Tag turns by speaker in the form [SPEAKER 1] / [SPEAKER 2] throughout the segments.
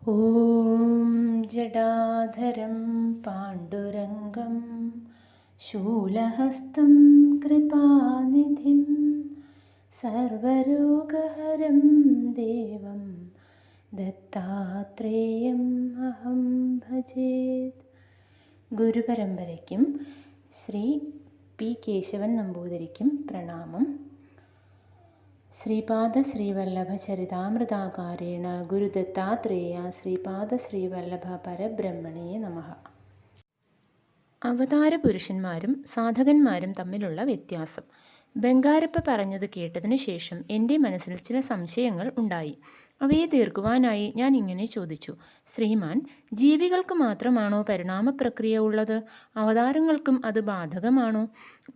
[SPEAKER 1] ॐ जटाधरं पाण्डुरङ्गं शूलहस्तं कृपानिधिं सर्वरोगहरं देवं दत्तात्रेयम् अहं भजेत्. ഗുരുപരമ്പരയ്ക്കും ശ്രീ പി കേശവൻ നമ്പൂതിരിക്കും പ്രണാമം. ശ്രീപാദ ശ്രീവല്ലഭ ചരിതാമൃതാകാരേണ ഗുരുദത്താത്രേയ ശ്രീപാദ ശ്രീവല്ലഭ പരബ്രഹ്മണേ നമഃ. അവതാര പുരുഷന്മാരും സാധകന്മാരും തമ്മിലുള്ള വ്യത്യാസം. ബംഗാരപ്പ പറഞ്ഞത് കേട്ടതിനു ശേഷം എൻ്റെ മനസ്സിൽ ചില സംശയങ്ങൾ ഉണ്ടായി. അവയെ തീർക്കുവാനായി ഞാൻ ഇങ്ങനെ ചോദിച്ചു: ശ്രീമാൻ, ജീവികൾക്ക് മാത്രമാണോ പരിണാമ പ്രക്രിയ ഉള്ളത്? അവതാരങ്ങൾക്കും അത് ബാധകമാണോ?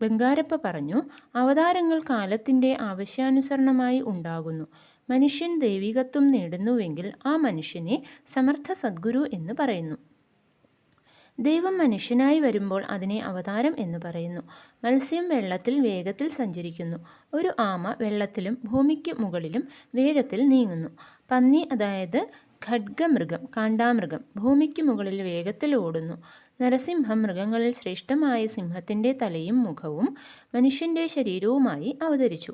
[SPEAKER 1] ബംഗാരപ്പ പറഞ്ഞു: അവതാരങ്ങൾ കാലത്തിൻ്റെ ആവശ്യാനുസരണമായി ഉണ്ടാകുന്നു. മനുഷ്യൻ ദൈവികത്വം നേടുന്നുവെങ്കിൽ ആ മനുഷ്യനെ സമർത്ഥ സദ്ഗുരു എന്ന് പറയുന്നു. ദൈവം മനുഷ്യനായി വരുമ്പോൾ അതിനെ അവതാരം എന്ന് പറയുന്നു. മത്സ്യം വെള്ളത്തിൽ വേഗത്തിൽ സഞ്ചരിക്കുന്നു. ഒരു ആമ വെള്ളത്തിലും ഭൂമിക്ക് മുകളിലും വേഗത്തിൽ നീങ്ങുന്നു. പന്നി, അതായത് ഖഡ്ഗമൃഗം, കാണ്ടാമൃഗം, ഭൂമിക്ക് മുകളിൽ വേഗത്തിൽ ഓടുന്നു. നരസിംഹം മൃഗങ്ങളിൽ ശ്രേഷ്ഠമായ സിംഹത്തിൻ്റെ തലയും മുഖവും മനുഷ്യൻ്റെ ശരീരവുമായി അവതരിച്ചു.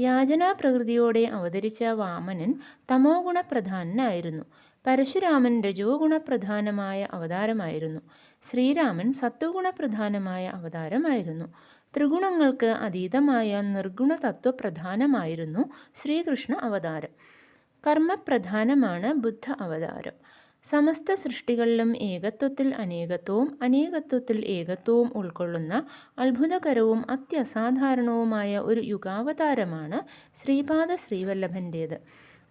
[SPEAKER 1] യാചനാ പ്രകൃതിയോടെ അവതരിച്ച വാമനൻ തമോ ഗുണപ്രധാനനായിരുന്നു. പരശുരാമൻ രജോ ഗുണപ്രധാനമായ അവതാരമായിരുന്നു. ശ്രീരാമൻ സത്വഗുണപ്രധാനമായ അവതാരമായിരുന്നു. ത്രിഗുണങ്ങൾക്ക് അതീതമായ നിർഗുണ തത്വപ്രധാനമായിരുന്നു ശ്രീകൃഷ്ണ അവതാരം. കർമ്മപ്രധാനമാണ് ബുദ്ധ അവതാരം. സമസ്ത സൃഷ്ടികളിലും ഏകത്വത്തിൽ അനേകത്വവും അനേകത്വത്തിൽ ഏകത്വവും ഉൾക്കൊള്ളുന്ന അത്ഭുതകരവും അത്യസാധാരണവുമായ ഒരു യുഗാവതാരമാണ് ശ്രീപാദ ശ്രീവല്ലഭൻ്റേത്.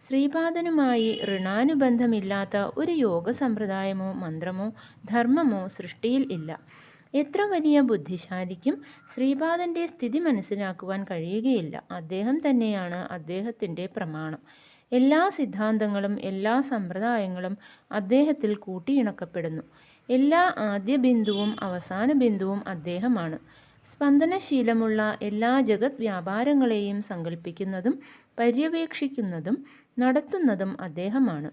[SPEAKER 1] ശ്രീപാദനുമായി ഋണാനുബന്ധമില്ലാത്ത ഒരു യോഗ സമ്പ്രദായമോ മന്ത്രമോ ധർമ്മമോ സൃഷ്ടിയിൽ ഇല്ല. എത്ര വലിയ ബുദ്ധിശാലിക്കും ശ്രീപാദൻ്റെ സ്ഥിതി മനസ്സിലാക്കുവാൻ കഴിയുകയില്ല. അദ്ദേഹം തന്നെയാണ് അദ്ദേഹത്തിൻ്റെ പ്രമാണം. എല്ലാ സിദ്ധാന്തങ്ങളും എല്ലാ സമ്പ്രദായങ്ങളും അദ്ദേഹത്തിൽ കൂട്ടിയിണക്കപ്പെടുന്നു. എല്ലാ ആദ്യ ബിന്ദുവും അവസാന ബിന്ദുവും അദ്ദേഹമാണ്. സ്പന്ദനശീലമുള്ള എല്ലാ ജഗത് വ്യാപാരങ്ങളെയും സങ്കല്പിക്കുന്നതും പര്യവേക്ഷിക്കുന്നതും നടത്തുന്നതും അദ്ദേഹമാണ്.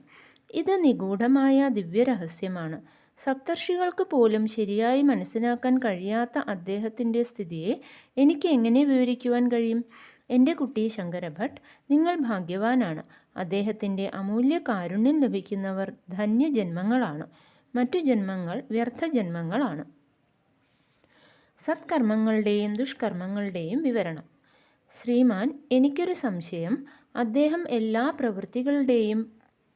[SPEAKER 1] ഇത് നിഗൂഢമായ ദിവ്യരഹസ്യമാണ്. സപ്തർഷികൾക്ക് പോലും ശരിയായി മനസ്സിലാക്കാൻ കഴിയാത്ത അദ്ദേഹത്തിൻ്റെ സ്ഥിതിയെ എനിക്ക് എങ്ങനെ വിവരിക്കുവാൻ കഴിയും? എൻ്റെ കുട്ടി ശങ്കരഭട്ട്, നിങ്ങൾ ഭാഗ്യവാനാണ്. അദ്ദേഹത്തിൻ്റെ അമൂല്യ കാരുണ്യം ലഭിക്കുന്നവർ ധന്യജന്മങ്ങളാണ്. മറ്റു ജന്മങ്ങൾ വ്യർത്ഥജന്മങ്ങളാണ്. സത്കർമ്മങ്ങളുടെയും ദുഷ്കർമ്മങ്ങളുടെയും വിവരണം. ശ്രീമാൻ, എനിക്കൊരു സംശയം. അദ്ദേഹം എല്ലാ പ്രവൃത്തികളുടെയും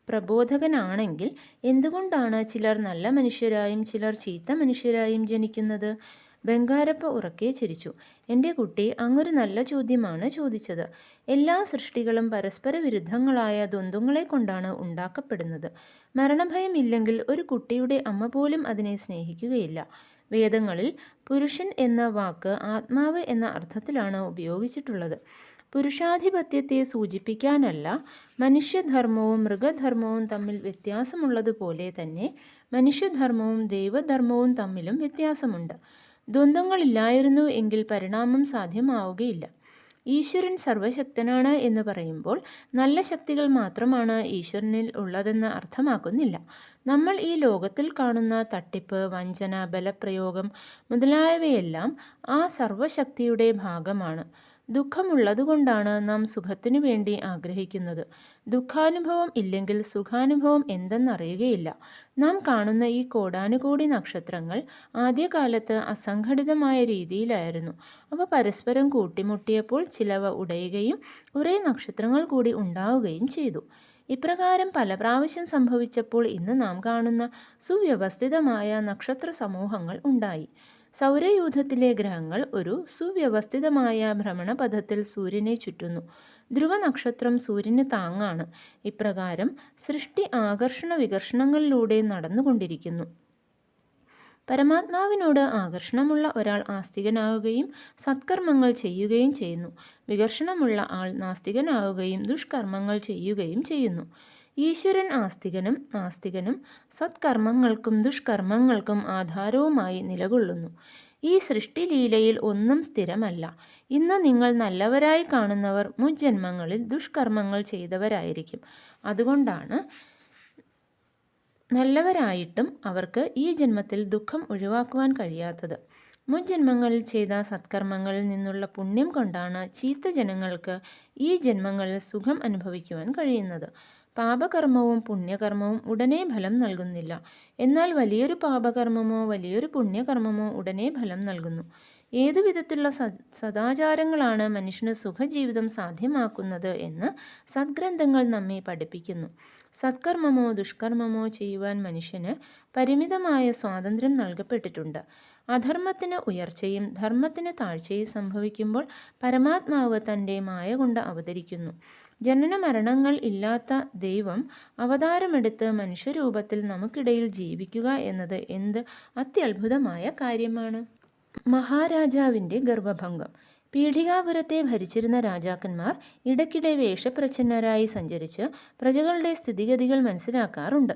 [SPEAKER 1] പ്രബോധകനാണെങ്കിൽ എന്തുകൊണ്ടാണ് ചിലർ നല്ല മനുഷ്യരായും ചിലർ ചീത്ത മനുഷ്യരായും ജനിക്കുന്നത്? ബംഗാരപ്പ ഉറക്കെ ചിരിച്ചു. എൻ്റെ കുട്ടി, അങ്ങൊരു നല്ല ചോദ്യമാണ് ചോദിച്ചത്. എല്ലാ സൃഷ്ടികളും പരസ്പര വിരുദ്ധങ്ങളായ ദ്വന്ദ്ങ്ങളെ കൊണ്ടാണ് ഉണ്ടാക്കപ്പെടുന്നത്. മരണഭയമില്ലെങ്കിൽ ഒരു കുട്ടിയുടെ അമ്മ പോലും അതിനെ സ്നേഹിക്കുകയില്ല. വേദങ്ങളിൽ പുരുഷൻ എന്ന വാക്ക് ആത്മാവ് എന്ന അർത്ഥത്തിലാണ് ഉപയോഗിച്ചിട്ടുള്ളത്. പുരുഷാധിപത്യത്തെ സൂചിപ്പിക്കാനല്ല. മനുഷ്യധർമ്മവും മൃഗധർമ്മവും തമ്മിൽ വ്യത്യാസമുള്ളതുപോലെ തന്നെ മനുഷ്യധർമ്മവും ദൈവധർമ്മവും തമ്മിലും വ്യത്യാസമുണ്ട്. ദ്വന്ദ്ങ്ങളില്ലായിരുന്നു എങ്കിൽ പരിണാമം സാധ്യമാവുകയില്ല. ഈശ്വരൻ സർവശക്തനാണ് എന്ന് പറയുമ്പോൾ നല്ല ശക്തികൾ മാത്രമാണ് ഈശ്വരനിൽ ഉള്ളതെന്ന് അർത്ഥമാക്കുന്നില്ല. നമ്മൾ ഈ ലോകത്തിൽ കാണുന്ന തട്ടിപ്പ്, വഞ്ചന, ബലപ്രയോഗം മുതലായവയെല്ലാം ആ സർവശക്തിയുടെ ഭാഗമാണ്. ദുഃഖമുള്ളതുകൊണ്ടാണ് നാം സുഖത്തിനു വേണ്ടി ആഗ്രഹിക്കുന്നത്. ദുഃഖാനുഭവം ഇല്ലെങ്കിൽ സുഖാനുഭവം എന്തെന്നറിയുകയില്ല. നാം കാണുന്ന ഈ കോടാനുകോടി നക്ഷത്രങ്ങൾ ആദ്യകാലത്ത് അസംഘടിതമായ രീതിയിലായിരുന്നു. അവ പരസ്പരം കൂട്ടിമുട്ടിയപ്പോൾ ചിലവ ഉടയുകയും കുറേ നക്ഷത്രങ്ങൾ കൂടി ഉണ്ടാവുകയും ചെയ്തു. ഇപ്രകാരം പല പ്രാവശ്യം സംഭവിച്ചപ്പോൾ ഇന്ന് നാം കാണുന്ന സുവ്യവസ്ഥിതമായ നക്ഷത്ര സമൂഹങ്ങൾ ഉണ്ടായി. സൗരയൂഥത്തിലെ ഗ്രഹങ്ങൾ ഒരു സുവ്യവസ്ഥിതമായ ഭ്രമണപഥത്തിൽ സൂര്യനെ ചുറ്റുന്നു. ധ്രുവ നക്ഷത്രം സൂര്യന് താങ്ങാണ്. ഇപ്രകാരം സൃഷ്ടി ആകർഷണ വികർഷണങ്ങളിലൂടെ നടന്നുകൊണ്ടിരിക്കുന്നു. പരമാത്മാവിനോട് ആകർഷണമുള്ള ഒരാൾ ആസ്തികനാവുകയും സത്കർമ്മങ്ങൾ ചെയ്യുകയും ചെയ്യുന്നു. വികർഷണമുള്ള ആൾ നാസ്തികനാവുകയും ദുഷ്കർമ്മങ്ങൾ ചെയ്യുകയും ചെയ്യുന്നു. ഈശ്വരൻ ആസ്തികനും നാസ്തികനും സത്കർമ്മങ്ങൾക്കും ദുഷ്കർമ്മങ്ങൾക്കും ആധാരവുമായി നിലകൊള്ളുന്നു. ഈ സൃഷ്ടിലീലയിൽ ഒന്നും സ്ഥിരമല്ല. ഇന്ന് നിങ്ങൾ നല്ലവരായി കാണുന്നവർ മുജ്ജന്മങ്ങളിൽ ദുഷ്കർമ്മങ്ങൾ ചെയ്തവരായിരിക്കും. അതുകൊണ്ടാണ് നല്ലവരായിട്ടും അവർക്ക് ഈ ജന്മത്തിൽ ദുഃഖം ഒഴിവാക്കുവാൻ കഴിയാത്തത്. മുൻ ജന്മങ്ങളിൽ ചെയ്ത സത്കർമ്മങ്ങളിൽ നിന്നുള്ള പുണ്യം കൊണ്ടാണ് ചീത്ത ജനങ്ങൾക്ക് ഈ ജന്മങ്ങളിൽ സുഖം അനുഭവിക്കുവാൻ കഴിയുന്നത്. പാപകർമ്മവും പുണ്യകർമ്മവും ഉടനെ ഫലം നൽകുന്നില്ല. എന്നാൽ വലിയൊരു പാപകർമ്മമോ വലിയൊരു പുണ്യകർമ്മമോ ഉടനെ ഫലം നൽകുന്നു. ഏതു വിധത്തിലുള്ള സദാചാരങ്ങളാണ് മനുഷ്യന് സുഖജീവിതം സാധ്യമാക്കുന്നത് എന്ന് സദ്ഗ്രന്ഥങ്ങൾ നമ്മെ പഠിപ്പിക്കുന്നു. സത്കർമ്മമോ ദുഷ്കർമ്മമോ ചെയ്യുവാൻ മനുഷ്യന് പരിമിതമായ സ്വാതന്ത്ര്യം നൽകപ്പെട്ടിട്ടുണ്ട്. അധർമ്മത്തിന് ഉയർച്ചയും ധർമ്മത്തിന് താഴ്ചയും സംഭവിക്കുമ്പോൾ പരമാത്മാവ് തൻ്റെ മായ കൊണ്ട് അവതരിക്കുന്നു. ജനന മരണങ്ങൾ ഇല്ലാത്ത ദൈവം അവതാരമെടുത്ത് മനുഷ്യരൂപത്തിൽ നമുക്കിടയിൽ ജീവിക്കുക എന്നത് എന്ത് അത്യത്ഭുതമായ കാര്യമാണ്. മഹാരാജാവിൻ്റെ ഗർഭഭംഗം. പീഠികാപുരത്തെ ഭരിച്ചിരുന്ന രാജാക്കന്മാർ ഇടയ്ക്കിടെ വേഷപ്രച്ഛന്നരായി സഞ്ചരിച്ച് പ്രജകളുടെ സ്ഥിതിഗതികൾ മനസ്സിലാക്കാറുണ്ട്.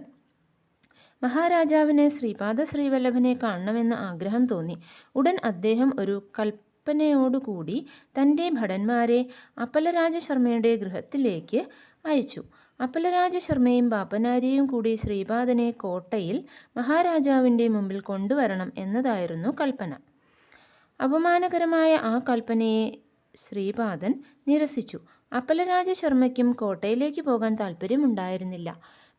[SPEAKER 1] മഹാരാജാവിന് ശ്രീപാദ ശ്രീവല്ലഭനെ കാണണമെന്ന് ആഗ്രഹം തോന്നി. ഉടൻ അദ്ദേഹം ഒരു കൽപ്പനയോടുകൂടി തൻ്റെ ഭടന്മാരെ അപ്പലരാജശർമ്മയുടെ ഗൃഹത്തിലേക്ക് അയച്ചു. അപ്പലരാജശർമ്മയും ബാപ്പനാരിയും കൂടി ശ്രീപാദനെ കോട്ടയിൽ മഹാരാജാവിൻ്റെ മുമ്പിൽ കൊണ്ടുവരണം എന്നതായിരുന്നു കൽപ്പന. അപമാനകരമായ ആ കൽപ്പനയെ ശ്രീപാദൻ നിരസിച്ചു. അപ്പലരാജശർമ്മയ്ക്കും കോട്ടയിലേക്ക് പോകാൻ താല്പര്യമുണ്ടായിരുന്നില്ല.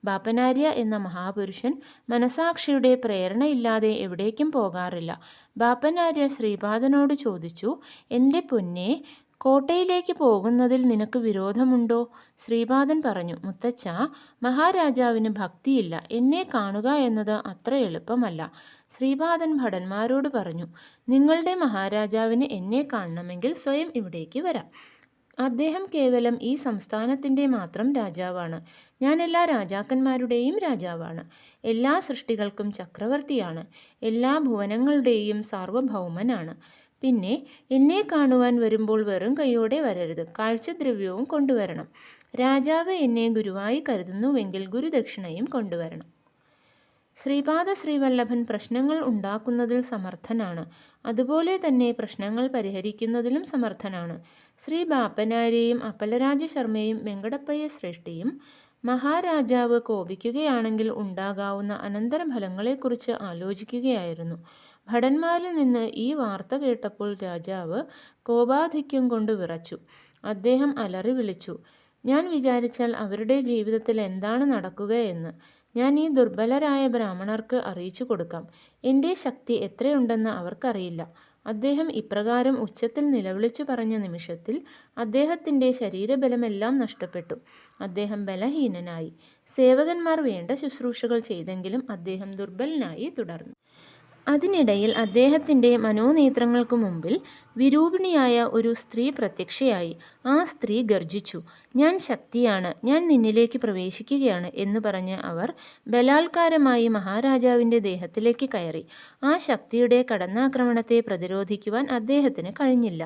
[SPEAKER 1] ബാപ്പനാര്യ എന്ന മഹാപുരുഷൻ മനസാക്ഷിയുടെ പ്രേരണയില്ലാതെ എവിടേക്കും പോകാറില്ല. ബാപ്പനാര്യ ശ്രീപാദനോട് ചോദിച്ചു, "എൻ്റെ പൊന്നേ, കോട്ടയിലേക്ക് പോകുന്നതിൽ നിനക്ക് വിരോധമുണ്ടോ?" ശ്രീപാദൻ പറഞ്ഞു, "മുത്തച്ഛ, മഹാരാജാവിന് ഭക്തിയില്ല. എന്നെ കാണുക എന്നത് അത്ര എളുപ്പമല്ല." ശ്രീപാദൻ ഭടന്മാരോട് പറഞ്ഞു, "നിങ്ങളുടെ മഹാരാജാവിന് എന്നെ കാണണമെങ്കിൽ സ്വയം ഇവിടേക്ക് വരാം. അദ്ദേഹം കേവലം ഈ സംസ്ഥാനത്തിൻ്റെ മാത്രം രാജാവാണ്. ഞാൻ എല്ലാ രാജാക്കന്മാരുടെയും രാജാവാണ്. എല്ലാ സൃഷ്ടികൾക്കും ചക്രവർത്തിയാണ്. എല്ലാ ഭുവനങ്ങളുടെയും സാർവഭൗമനാണ്. പിന്നെ എന്നെ കാണുവാൻ വരുമ്പോൾ വെറും കൈയോടെ വരരുത്. കാഴ്ചദ്രവ്യവും കൊണ്ടുവരണം. രാജാവ് എന്നെ ഗുരുവായി കരുതുന്നുവെങ്കിൽ ഗുരുദക്ഷിണയും കൊണ്ടുവരണം." ശ്രീപാദ ശ്രീവല്ലഭൻ പ്രശ്നങ്ങൾ ഉണ്ടാക്കുന്നതിൽ സമർത്ഥനാണ്. അതുപോലെ തന്നെ പ്രശ്നങ്ങൾ പരിഹരിക്കുന്നതിലും സമർത്ഥനാണ്. ശ്രീ ബാപ്പനാരെയും അപ്പലരാജശർമ്മയും വെങ്കടപ്പയ്യ ശ്രേഷ്ഠിയും മഹാരാജാവ് കോപിക്കുകയാണെങ്കിൽ ഉണ്ടാകാവുന്ന അനന്തരഫലങ്ങളെക്കുറിച്ച് ആലോചിക്കുകയായിരുന്നു. ഭടന്മാരിൽ നിന്ന് ഈ വാർത്ത കേട്ടപ്പോൾ രാജാവ് കോപാധിക്യം കൊണ്ട് വിറച്ചു. അദ്ദേഹം അലറി വിളിച്ചു, "ഞാൻ വിചാരിച്ചാൽ അവരുടെ ജീവിതത്തിൽ എന്താണ് നടക്കുകയെന്ന് ഞാൻ ഈ ദുർബലരായ ബ്രാഹ്മണർക്ക് അറിയിച്ചു കൊടുക്കാം. എൻ്റെ ശക്തി എത്രയുണ്ടെന്ന് അവർക്കറിയില്ല." അദ്ദേഹം ഇപ്രകാരം ഉച്ചത്തിൽ നിലവിളിച്ചു പറഞ്ഞ നിമിഷത്തിൽ അദ്ദേഹത്തിൻ്റെ ശരീരബലമെല്ലാം നഷ്ടപ്പെട്ടു. അദ്ദേഹം ബലഹീനനായി. സേവകന്മാർ വേണ്ട ശുശ്രൂഷകൾ ചെയ്തെങ്കിലും അദ്ദേഹം ദുർബലനായി തുടർന്നു. അതിനിടയിൽ അദ്ദേഹത്തിൻ്റെ മനോനേത്രങ്ങൾക്കു മുമ്പിൽ വിരൂപിണിയായ ഒരു സ്ത്രീ പ്രത്യക്ഷയായി. ആ സ്ത്രീ ഗർജിച്ചു, "ഞാൻ ശക്തിയാണ്, ഞാൻ നിന്നിലേക്ക് പ്രവേശിക്കുകയാണ്" എന്ന് പറഞ്ഞ് അവർ ബലാത്കാരമായി മഹാരാജാവിൻ്റെ ദേഹത്തിലേക്ക് കയറി. ആ ശക്തിയുടെ കടന്നാക്രമണത്തെ പ്രതിരോധിക്കുവാൻ അദ്ദേഹത്തിന് കഴിഞ്ഞില്ല.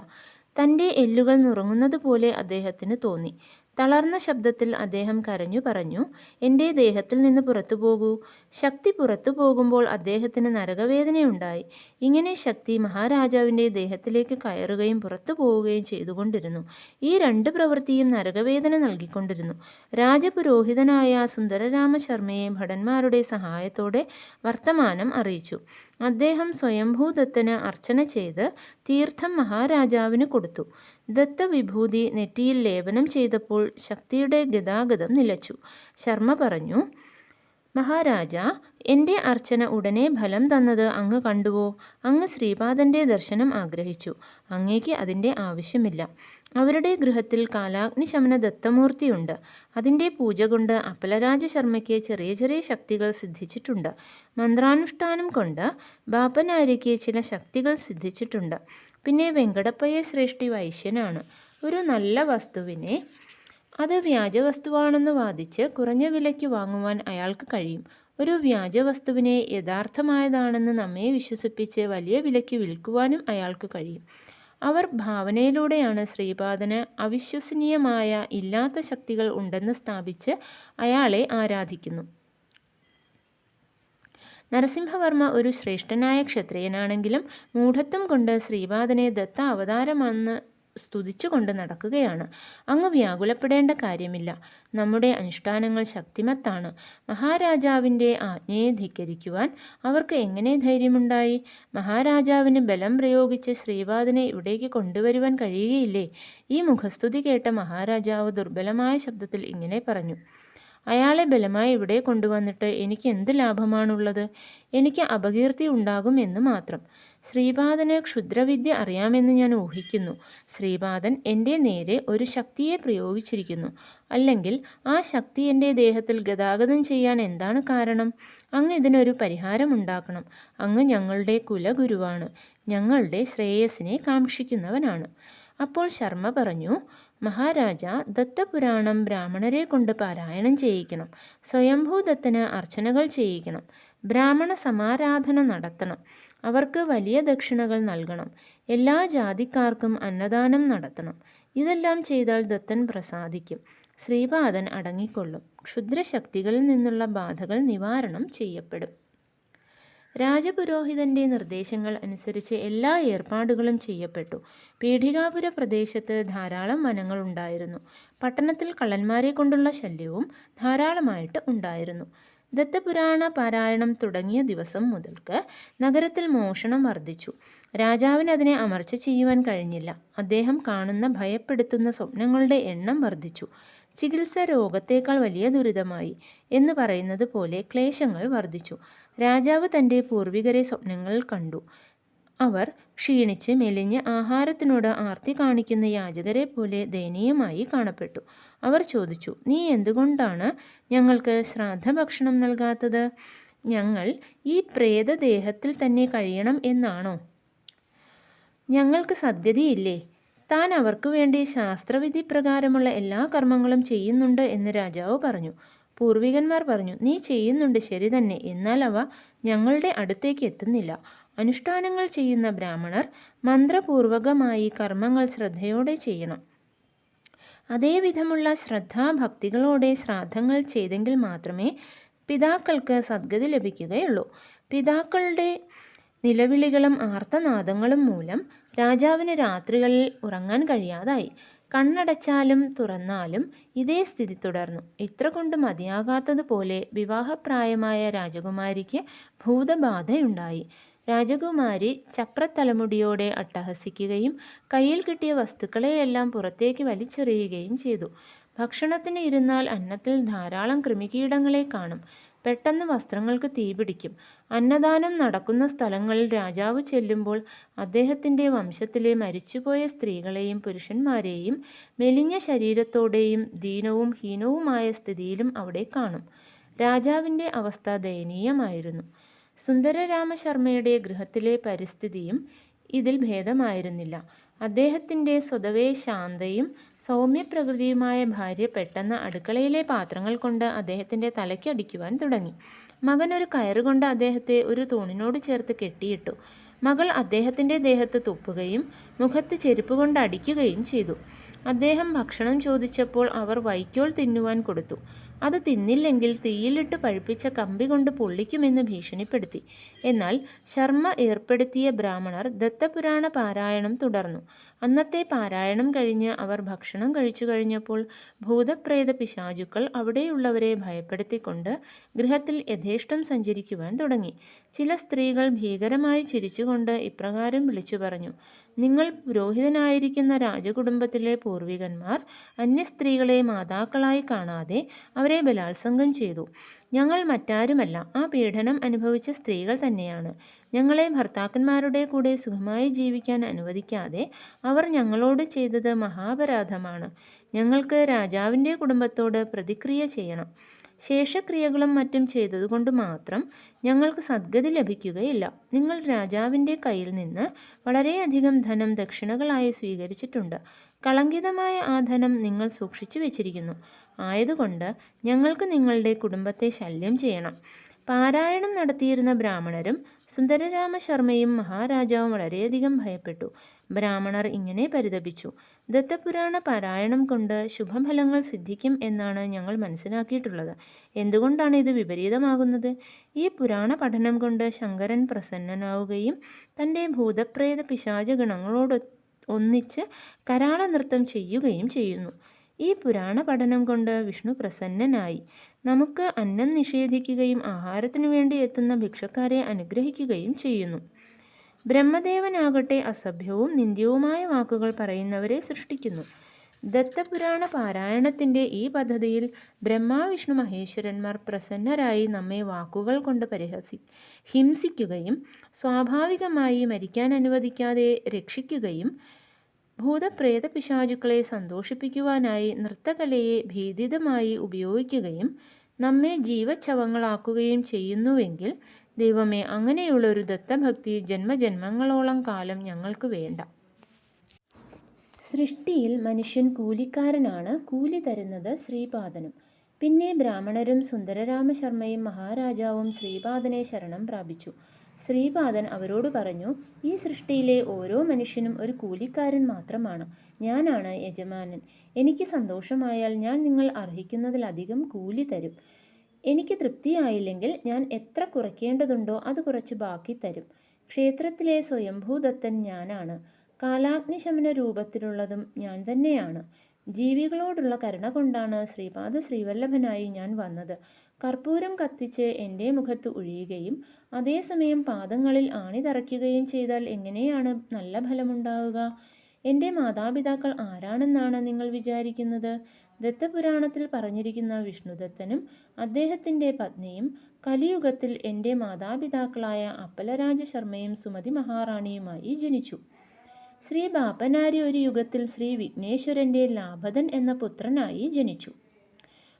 [SPEAKER 1] തൻ്റെ എല്ലുകൾ നുറുങ്ങുന്നത് പോലെ അദ്ദേഹത്തിന് തോന്നി. തളർന്ന ശബ്ദത്തിൽ അദ്ദേഹം കരഞ്ഞു പറഞ്ഞു, "എൻ്റെ ദേഹത്തിൽ നിന്ന് പുറത്തു പോകൂ." ശക്തി പുറത്തു പോകുമ്പോൾ അദ്ദേഹത്തിന് നരകവേദനയുണ്ടായി. ഇങ്ങനെ ശക്തി മഹാരാജാവിൻ്റെ ദേഹത്തിലേക്ക് കയറുകയും പുറത്തു പോവുകയും ചെയ്തുകൊണ്ടിരുന്നു. ഈ രണ്ട് പ്രവൃത്തിയും നരകവേദന നൽകിക്കൊണ്ടിരുന്നു. രാജപുരോഹിതനായ സുന്ദരരാമശർമ്മയെ ഭടന്മാരുടെ സഹായത്തോടെ വർത്തമാനം അറിയിച്ചു. അദ്ദേഹം സ്വയംഭൂദത്തന് അർച്ചന ചെയ്ത് തീർത്ഥം മഹാരാജാവിന് കൊടുത്തു. ദത്തവിഭൂതി നെറ്റിയിൽ ലേപനം ചെയ്തപ്പോൾ ശക്തിയുടെ ഗതാഗതം നിലച്ചു. ശർമ്മ പറഞ്ഞു, "മഹാരാജ, എൻ്റെ അർച്ചന ഉടനെ ഫലം തന്നത് അങ്ങ് കണ്ടുവോ? അങ്ങ് ശ്രീപാദൻ്റെ ദർശനം ആഗ്രഹിച്ചു. അങ്ങേക്ക് അതിൻ്റെ ആവശ്യമില്ല. അവരുടെ ഗൃഹത്തിൽ കാലാഗ്നിശമന ദത്തമൂർത്തിയുണ്ട്. അതിൻ്റെ പൂജ കൊണ്ട് അപ്പലരാജശർമ്മയ്ക്ക് ചെറിയ ചെറിയ ശക്തികൾ സിദ്ധിച്ചിട്ടുണ്ട്. മന്ത്രാനുഷ്ഠാനം കൊണ്ട് ബാപ്പനാരിക്ക് ചില ശക്തികൾ സിദ്ധിച്ചിട്ടുണ്ട്. പിന്നെ വെങ്കടപ്പയ്യ ശ്രേഷ്ഠി വൈശ്യനാണ്. ഒരു നല്ല വസ്തുവിനെ അത് വ്യാജവസ്തുവാണെന്ന് വാദിച്ച് കുറഞ്ഞ വിലയ്ക്ക് വാങ്ങുവാൻ അയാൾക്ക് കഴിയും. ഒരു വ്യാജവസ്തുവിനെ യഥാർത്ഥമായതാണെന്ന് നമ്മെ വിശ്വസിപ്പിച്ച് വലിയ വിലയ്ക്ക് വിൽക്കുവാനും അയാൾക്ക് കഴിയും. അവർ ഭാവനയിലൂടെയാണ് ശ്രീപാദന് അവിശ്വസനീയമായ ഇല്ലാത്ത ശക്തികൾ ഉണ്ടെന്ന് സ്ഥാപിച്ച് അയാളെ ആരാധിക്കുന്നു." നരസിംഹവർമ്മ ഒരു ശ്രേഷ്ഠനായ ക്ഷത്രിയനാണെങ്കിലും മൂഢത്വം കൊണ്ട് ശ്രീപാദനെ ദത്ത അവതാരമെന്ന് സ്തുതിച്ചുകൊണ്ട് നടക്കുകയാണ്. അങ്ങ് വ്യാകുലപ്പെടേണ്ട കാര്യമില്ല. നമ്മുടെ അനുഷ്ഠാനങ്ങൾ ശക്തിമത്താണ്. മഹാരാജാവിൻ്റെ ആജ്ഞയെ ധിക്കരിക്കുവാൻ അവർക്ക് എങ്ങനെ ധൈര്യമുണ്ടായി? മഹാരാജാവിന് ബലം പ്രയോഗിച്ച് ശ്രീപാദനെ ഇവിടേക്ക് കൊണ്ടുവരുവാൻ കഴിയുകയില്ലേ? ഈ മുഖസ്തുതി കേട്ട മഹാരാജാവ് ദുർബലമായ ശബ്ദത്തിൽ ഇങ്ങനെ പറഞ്ഞു: അയാളെ ബലമായി ഇവിടെ കൊണ്ടുവന്നിട്ട് എനിക്ക് എന്ത് ലാഭമാണുള്ളത്? എനിക്ക് അപകീർത്തി ഉണ്ടാകും എന്ന് മാത്രം. ശ്രീപാദന് ക്ഷുദ്രവിദ്യ അറിയാമെന്ന് ഞാൻ ഊഹിക്കുന്നു. ശ്രീപാദൻ എൻ്റെ നേരെ ഒരു ശക്തിയെ പ്രയോഗിച്ചിരിക്കുന്നു. അല്ലെങ്കിൽ ആ ശക്തി എൻ്റെ ദേഹത്തിൽ ഗതാഗതം ചെയ്യാൻ എന്താണ് കാരണം? അങ്ങ് ഇതിനൊരു പരിഹാരമുണ്ടാക്കണം. അങ്ങ് ഞങ്ങളുടെ കുലഗുരുവാണ്, ഞങ്ങളുടെ ശ്രേയസിനെ കാക്ഷിക്കുന്നവനാണ്. അപ്പോൾ ശർമ്മ പറഞ്ഞു: മഹാരാജ, ദത്തപുരാണം ബ്രാഹ്മണരെ കൊണ്ട് പാരായണം ചെയ്യിക്കണം. സ്വയംഭൂദത്തന് അർച്ചനകൾ ചെയ്യിക്കണം. ബ്രാഹ്മണ സമാരാധന നടത്തണം. അവർക്ക് വലിയ ദക്ഷിണകൾ നൽകണം. എല്ലാ ജാതിക്കാർക്കും അന്നദാനം നടത്തണം. ഇതെല്ലാം ചെയ്താൽ ദത്തൻ പ്രസാദിക്കും. ശ്രീപാദൻ അടങ്ങിക്കൊള്ളും. ക്ഷുദ്രശക്തികളിൽ നിന്നുള്ള ബാധകൾ നിവാരണം ചെയ്യപ്പെടും. രാജപുരോഹിതൻ്റെ നിർദ്ദേശങ്ങൾ അനുസരിച്ച് എല്ലാ ഏർപ്പാടുകളും ചെയ്യപ്പെട്ടു. പീഠികാപുര പ്രദേശത്ത് ധാരാളം വനങ്ങളുണ്ടായിരുന്നു. പട്ടണത്തിൽ കള്ളന്മാരെ കൊണ്ടുള്ള ശല്യവും ധാരാളമായിട്ട് ഉണ്ടായിരുന്നു. ദത്തപുരാണ പാരായണം തുടങ്ങിയ ദിവസം മുതൽക്ക് നഗരത്തിൽ മോഷണം വർദ്ധിച്ചു. രാജാവിന് അതിനെ അമർച്ച ചെയ്യുവാൻ കഴിഞ്ഞില്ല. അദ്ദേഹം കാണുന്ന ഭയപ്പെടുത്തുന്ന സ്വപ്നങ്ങളുടെ എണ്ണം വർദ്ധിച്ചു. ചികിത്സ രോഗത്തേക്കാൾ വലിയ ദുരിതമായി എന്ന് പറയുന്നത് പോലെ ക്ലേശങ്ങൾ വർദ്ധിച്ചു. രാജാവ് തൻ്റെ പൂർവികരെ സ്വപ്നങ്ങളിൽ കണ്ടു. അവർ ക്ഷീണിച്ച് മെലിഞ്ഞ് ആഹാരത്തിനോട് ആർത്തി കാണിക്കുന്ന യാചകരെ പോലെ ദയനീയമായി കാണപ്പെട്ടു. അവർ ചോദിച്ചു: നീ എന്തുകൊണ്ടാണ് ഞങ്ങൾക്ക് ശ്രാദ്ധഭക്ഷണം നൽകാത്തത്? ഞങ്ങൾ ഈ പ്രേതദേഹത്തിൽ തന്നെ കഴിയണം എന്നാണോ? ഞങ്ങൾക്ക് സദ്ഗതിയില്ലേ? താൻ അവർക്ക് വേണ്ടി ശാസ്ത്രവിധി പ്രകാരമുള്ള എല്ലാ കർമ്മങ്ങളും ചെയ്യുന്നുണ്ട് എന്ന് രാജാവ് പറഞ്ഞു. പൂർവികന്മാർ പറഞ്ഞു: നീ ചെയ്യുന്നുണ്ട്, ശരി തന്നെ. എന്നാൽ അവ ഞങ്ങളുടെ അടുത്തേക്ക് എത്തുന്നില്ല. അനുഷ്ഠാനങ്ങൾ ചെയ്യുന്ന ബ്രാഹ്മണർ മന്ത്രപൂർവകമായി കർമ്മങ്ങൾ ശ്രദ്ധയോടെ ചെയ്യണം. അതേവിധമുള്ള ശ്രദ്ധാഭക്തികളോടെ ശ്രാദ്ധങ്ങൾ ചെയ്തെങ്കിൽ മാത്രമേ പിതാക്കൾക്ക് സദ്ഗതി ലഭിക്കുകയുള്ളൂ. പിതാക്കളുടെ നിലവിളികളും ആർത്തനാദങ്ങളും മൂലം രാജാവിന് രാത്രികളിൽ ഉറങ്ങാൻ കഴിയാതായി. കണ്ണടച്ചാലും തുറന്നാലും ഇതേ സ്ഥിതി തുടർന്നു. ഇത്ര കൊണ്ട് മതിയാകാത്തതുപോലെ വിവാഹപ്രായമായ രാജകുമാരിക്ക് ഭൂതബാധയുണ്ടായി. രാജകുമാരി ചപ്രത്തലമുടിയോടെ അട്ടഹസിക്കുകയും കയ്യിൽ കിട്ടിയ വസ്തുക്കളെയെല്ലാം പുറത്തേക്ക് വലിച്ചെറിയുകയും ചെയ്തു. ഭക്ഷണത്തിന് ഇരുന്നാൽ അന്നത്തിൽ ധാരാളം കൃമികീടങ്ങളെ കാണും. പെട്ടെന്ന് വസ്ത്രങ്ങൾക്ക് തീപിടിക്കും. അന്നദാനം നടക്കുന്ന സ്ഥലങ്ങളിൽ രാജാവ് ചെല്ലുമ്പോൾ അദ്ദേഹത്തിൻ്റെ വംശത്തിലെ മരിച്ചുപോയ സ്ത്രീകളെയും പുരുഷന്മാരെയും മെലിഞ്ഞ ശരീരത്തോടെയും ദീനവും ഹീനവുമായ സ്ഥിതിയിലും അവിടെ കാണും. രാജാവിൻ്റെ അവസ്ഥ ദയനീയമായിരുന്നു. സുന്ദരരാമശർമ്മയുടെ ഗൃഹത്തിലെ പരിസ്ഥിതിയും ഇതിൽ ഭേദമായിരുന്നില്ല. അദ്ദേഹത്തിൻ്റെ സ്വതവേ ശാന്തയും സൗമ്യപ്രകൃതിയുമായ ഭാര്യ പെട്ടെന്ന് അടുക്കളയിലെ പാത്രങ്ങൾ കൊണ്ട് അദ്ദേഹത്തിൻ്റെ തലയ്ക്കടിക്കുവാൻ തുടങ്ങി. മകൻ ഒരു കയറുകൊണ്ട് അദ്ദേഹത്തെ ഒരു തൂണിനോട് ചേർത്ത് കെട്ടിയിട്ടു. മകൾ അദ്ദേഹത്തിൻ്റെ ദേഹത്ത് തുപ്പുകയും മുഖത്ത് ചെരുപ്പ് കൊണ്ട് അടിക്കുകയും ചെയ്തു. അദ്ദേഹം ഭക്ഷണം ചോദിച്ചപ്പോൾ അവർ വൈക്കോൽ തിന്നുവാൻ കൊടുത്തു. അത് തിന്നില്ലെങ്കിൽ തീയിലിട്ട് പഴുപ്പിച്ച കമ്പി കൊണ്ട് പൊള്ളിക്കുമെന്ന് ഭീഷണിപ്പെടുത്തി. എന്നാൽ ശർമ്മ ഏർപ്പെടുത്തിയ ബ്രാഹ്മണർ ദത്തപുരാണ പാരായണം തുടർന്നു. അന്നത്തെ പാരായണം കഴിഞ്ഞ് അവർ ഭക്ഷണം കഴിച്ചു കഴിഞ്ഞപ്പോൾ ഭൂതപ്രേത പിശാചുക്കൾ അവിടെയുള്ളവരെ ഭയപ്പെടുത്തിക്കൊണ്ട് ഗൃഹത്തിൽ യഥേഷ്ടം സഞ്ചരിക്കുവാൻ തുടങ്ങി. ചില സ്ത്രീകൾ ഭീകരമായി ചിരിച്ചുകൊണ്ട് ഇപ്രകാരം വിളിച്ചു പറഞ്ഞു: നിങ്ങൾ പുരോഹിതനായിരിക്കുന്ന രാജകുടുംബത്തിലെ പൂർവികന്മാർ അന്യസ്ത്രീകളെ മാതാക്കളായി കാണാതെ അവരെ ബലാത്സംഗം ചെയ്തു. ഞങ്ങൾ മറ്റാരുമല്ല, ആ പീഡനം അനുഭവിച്ച സ്ത്രീകൾ തന്നെയാണ്. ഞങ്ങളെ ഭർത്താക്കന്മാരുടെ കൂടെ സുഖമായി ജീവിക്കാൻ അനുവദിക്കാതെ അവർ ഞങ്ങളോട് ചെയ്തത് മഹാപരാധമാണ്. ഞങ്ങൾക്ക് രാജാവിൻ്റെ കുടുംബത്തോട് പ്രതിക്രിയ ചെയ്യണം. ശേഷക്രിയകളും മറ്റും ചെയ്തതുകൊണ്ട് മാത്രം ഞങ്ങൾക്ക് സദ്ഗതി ലഭിക്കുകയില്ല. നിങ്ങൾ രാജാവിൻ്റെ കയ്യിൽ നിന്ന് വളരെയധികം ധനം ദക്ഷിണകളായി സ്വീകരിച്ചിട്ടുണ്ട്. കളങ്കിതമായ ആ ധനം നിങ്ങൾ സൂക്ഷിച്ചു വെച്ചിരിക്കുന്നു. ആയതുകൊണ്ട് ഞങ്ങൾക്ക് നിങ്ങളുടെ കുടുംബത്തെ ശല്യം ചെയ്യണം. പാരായണം നടത്തിയിരുന്ന ബ്രാഹ്മണരും സുന്ദരരാമശർമ്മയും മഹാരാജാവും വളരെയധികം ഭയപ്പെട്ടു. ബ്രാഹ്മണർ ഇങ്ങനെ പരിതപിച്ചു: ദത്തപുരാണ പാരായണം കൊണ്ട് ശുഭഫലങ്ങൾ സിദ്ധിക്കും എന്നാണ് ഞങ്ങൾ മനസ്സിലാക്കിയിട്ടുള്ളത്. എന്തുകൊണ്ടാണ് ഇത് വിപരീതമാകുന്നത്? ഈ പുരാണ പഠനം കൊണ്ട് ശങ്കരൻ പ്രസന്നനാവുകയും തൻ്റെ ഭൂതപ്രേത പിശാച ഗണങ്ങളോട് ഒന്നിച്ച് കരാള നൃത്തം ചെയ്യുകയും ചെയ്യുന്നു. ഈ പുരാണ പഠനം കൊണ്ട് വിഷ്ണു പ്രസന്നനായി. നമുക്ക് അന്നം നിഷേധിക്കുകയും ആഹാരത്തിനു വേണ്ടി എത്തുന്ന ഭിക്ഷക്കാരെ അനുഗ്രഹിക്കുകയും ചെയ്യുന്നു. ബ്രഹ്മദേവനാകട്ടെ അസഭ്യവും നിന്ദ്യവുമായ വാക്കുകൾ പറയുന്നവരെ സൃഷ്ടിക്കുന്നു. ദത്തപുരാണ പാരായണത്തിൻ്റെ ഈ പദ്ധതിയിൽ ബ്രഹ്മാവിഷ്ണു മഹേശ്വരന്മാർ പ്രസന്നരായി നമ്മെ വാക്കുകൾ കൊണ്ട് ഹിംസിക്കുകയും സ്വാഭാവികമായി മരിക്കാൻ അനുവദിക്കാതെ രക്ഷിക്കുകയും ഭൂതപ്രേത പിശാചുക്കളെ സന്തോഷിപ്പിക്കുവാനായി നൃത്തകലയെ ഭേദിതമായി ഉപയോഗിക്കുകയും നമ്മെ ജീവച്ഛവങ്ങളാക്കുകയും ചെയ്യുന്നുവെങ്കിൽ ദൈവമേ, അങ്ങനെയുള്ളൊരു ദത്തഭക്തി ജന്മജന്മങ്ങളോളം കാലം ഞങ്ങൾക്ക് വേണ്ട. സൃഷ്ടിയിൽ മനുഷ്യൻ കൂലിക്കാരനാണ്. കൂലി തരുന്നത് ശ്രീപാദനും. പിന്നെ ബ്രാഹ്മണരും സുന്ദരരാമശർമ്മയും മഹാരാജാവും ശ്രീപാദനെ ശരണം പ്രാപിച്ചു. ശ്രീപാദൻ അവരോട് പറഞ്ഞു, ഈ സൃഷ്ടിയിലെ ഓരോ മനുഷ്യനും ഒരു കൂലിക്കാരൻ മാത്രമാണ്. ഞാനാണ് യജമാനൻ. എനിക്ക് സന്തോഷമായാൽ ഞാൻ നിങ്ങൾ അർഹിക്കുന്നതിലധികം കൂലി തരും. എനിക്ക് തൃപ്തിയായില്ലെങ്കിൽ ഞാൻ എത്ര കുറയ്ക്കേണ്ടതുണ്ടോ അത് കുറച്ച് ബാക്കി തരും. ക്ഷേത്രത്തിലെ സ്വയംഭൂദത്തൻ ഞാനാണ്. കാലാഗ്നിശമന രൂപത്തിലുള്ളതും ഞാൻ തന്നെയാണ്. ജീവികളോടുള്ള കരുണ കൊണ്ടാണ് ശ്രീപാദ ശ്രീവല്ലഭനായി ഞാൻ വന്നത്. കർപ്പൂരം കത്തിച്ച് എൻ്റെ മുഖത്ത് ഒഴിയുകയും അതേസമയം പാദങ്ങളിൽ ആണി തറയ്ക്കുകയും ചെയ്താൽ എങ്ങനെയാണ് നല്ല ഫലമുണ്ടാവുക? എൻ്റെ മാതാപിതാക്കൾ ആരാണെന്നാണ് നിങ്ങൾ വിചാരിക്കുന്നത്? ദത്തപുരാണത്തിൽ പറഞ്ഞിരിക്കുന്ന വിഷ്ണുദത്തനും അദ്ദേഹത്തിൻ്റെ പത്നിയും കലിയുഗത്തിൽ എൻ്റെ മാതാപിതാക്കളായ അപ്പലരാജ ശർമ്മയും സുമതി മഹാറാണിയുമായി ജനിച്ചു. ശ്രീ ബാപ്പനാരി ഒരു യുഗത്തിൽ ശ്രീ വിഘ്നേശ്വരൻ്റെ ലാഭദൻ എന്ന പുത്രനായി ജനിച്ചു.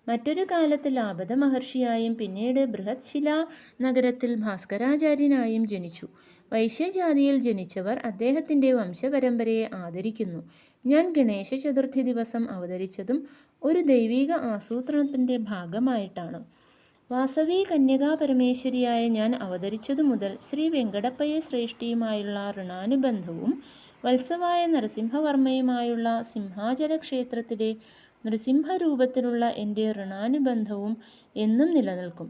[SPEAKER 1] മറ്റൊരു കാലത്ത് ലാഭദ മഹർഷിയായും പിന്നീട് ബൃഹത്ശിലാ നഗരത്തിൽ ഭാസ്കരാചാര്യനായും ജനിച്ചു. വൈശ്യജാതിയിൽ ജനിച്ചവർ അദ്ദേഹത്തിൻ്റെ വംശപരമ്പരയെ ആദരിക്കുന്നു. ഞാൻ ഗണേശ ചതുർത്ഥി ദിവസം അവതരിച്ചതും ഒരു ദൈവിക ആസൂത്രണത്തിൻ്റെ ഭാഗമായിട്ടാണ്. വാസവി കന്യകാ പരമേശ്വരിയായ ഞാൻ അവതരിച്ചതു മുതൽ ശ്രീ വെങ്കടപ്പയ്യ ശ്രേഷ്ഠിയുമായുള്ള ഋണാനുബന്ധവും വത്സവായ നരസിംഹവർമ്മയുമായുള്ള സിംഹാചല ക്ഷേത്രത്തിലെ നൃസിംഹരൂപത്തിലുള്ള എൻ്റെ ഋണാനുബന്ധവും എന്നും നിലനിൽക്കും.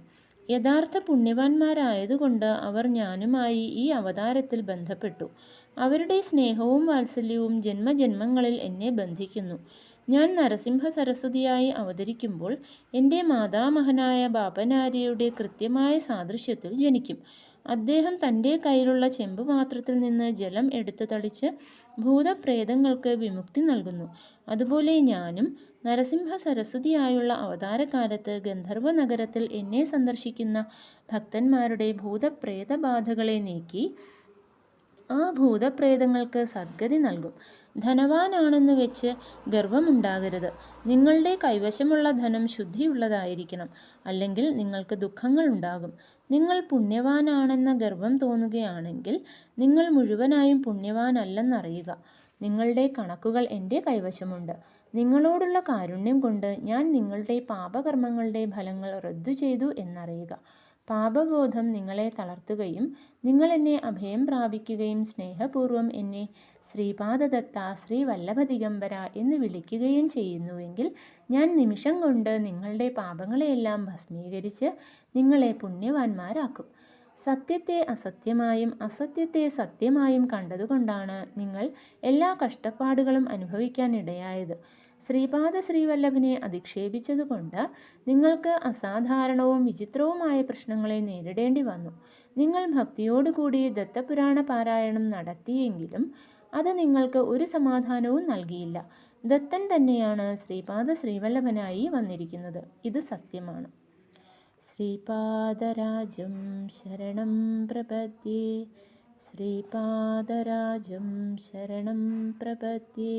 [SPEAKER 1] യഥാർത്ഥ പുണ്യവാന്മാരായതുകൊണ്ട് അവർ ഞാനുമായി ഈ അവതാരത്തിൽ ബന്ധപ്പെട്ടു. അവരുടെ സ്നേഹവും വാത്സല്യവും ജന്മജന്മങ്ങളിൽ എന്നെ ബന്ധിക്കുന്നു. ഞാൻ നരസിംഹ സരസ്വതിയായി അവതരിക്കുമ്പോൾ എൻ്റെ മാതാമഹനായ ബാപ്പനാരിയുടെ കൃത്യമായ സാദൃശ്യത്തിൽ ജനിക്കും. അദ്ദേഹം തൻ്റെ കയ്യിലുള്ള ചെമ്പുപാത്രത്തിൽ നിന്ന് ജലം എടുത്തു തളിച്ച് ഭൂതപ്രേതങ്ങൾക്ക് വിമുക്തി നൽകുന്നു. അതുപോലെ ഞാനും നരസിംഹ സരസ്വതിയായുള്ള അവതാരകാലത്ത് ഗന്ധർവ നഗരത്തിൽ എന്നെ സന്ദർശിക്കുന്ന ഭക്തന്മാരുടെ ഭൂതപ്രേതബാധകളെ നീക്കി ആ ഭൂതപ്രേതങ്ങൾക്ക് സദ്ഗതി നൽകും. ധനവാനാണെന്ന് വെച്ച് ഗർവമുണ്ടാകരുത്. നിങ്ങളുടെ കൈവശമുള്ള ധനം ശുദ്ധിയുള്ളതായിരിക്കണം, അല്ലെങ്കിൽ നിങ്ങൾക്ക് ദുഃഖങ്ങൾ ഉണ്ടാകും. നിങ്ങൾ പുണ്യവാനാണെന്ന ഗർവം തോന്നുകയാണെങ്കിൽ നിങ്ങൾ മുഴുവനായും പുണ്യവാനല്ലെന്നറിയുക. നിങ്ങളുടെ കണക്കുകൾ എൻ്റെ കൈവശമുണ്ട്. നിങ്ങളോടുള്ള കാരുണ്യം കൊണ്ട് ഞാൻ നിങ്ങളുടെ പാപകർമ്മങ്ങളുടെ ഫലങ്ങൾ റദ്ദു ചെയ്തു എന്നറിയുക. പാപബോധം നിങ്ങളെ തളർത്തുകയും നിങ്ങൾ എന്നെ അഭയം പ്രാപിക്കുകയും സ്നേഹപൂർവ്വം എന്നെ ശ്രീപാദദത്ത, ശ്രീ വല്ലഭദിഗംബര എന്ന് വിളിക്കുകയും ചെയ്യുന്നുവെങ്കിൽ ഞാൻ നിമിഷം കൊണ്ട് നിങ്ങളുടെ പാപങ്ങളെയെല്ലാം ഭസ്മീകരിച്ച് നിങ്ങളെ പുണ്യവാന്മാരാക്കും. സത്യത്തെ അസത്യമായും അസത്യത്തെ സത്യമായും കണ്ടതുകൊണ്ടാണ് നിങ്ങൾ എല്ലാ കഷ്ടപ്പാടുകളും അനുഭവിക്കാനിടയായത്. ശ്രീപാദ ശ്രീവല്ലഭനെ അധിക്ഷേപിച്ചതുകൊണ്ട് നിങ്ങൾക്ക് അസാധാരണവും വിചിത്രവുമായ പ്രശ്നങ്ങളെ നേരിടേണ്ടി വന്നു. നിങ്ങൾ ഭക്തിയോടുകൂടി ദത്തപുരാണ പാരായണം നടത്തിയെങ്കിലും അത് നിങ്ങൾക്ക് ഒരു സമാധാനവും നൽകിയില്ല. ദത്തൻ തന്നെയാണ് ശ്രീപാദ ശ്രീവല്ലഭനായി വന്നിരിക്കുന്നത്. ഇത് സത്യമാണ്. ശ്രീപാദരാജം ശരണം പ്രപദ്യേ, ശ്രീപാദരാജം ശരണം പ്രപദ്യേ,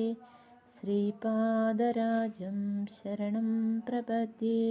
[SPEAKER 1] ശ്രീപാദരാജം ശരണം പ്രപദ്യേ.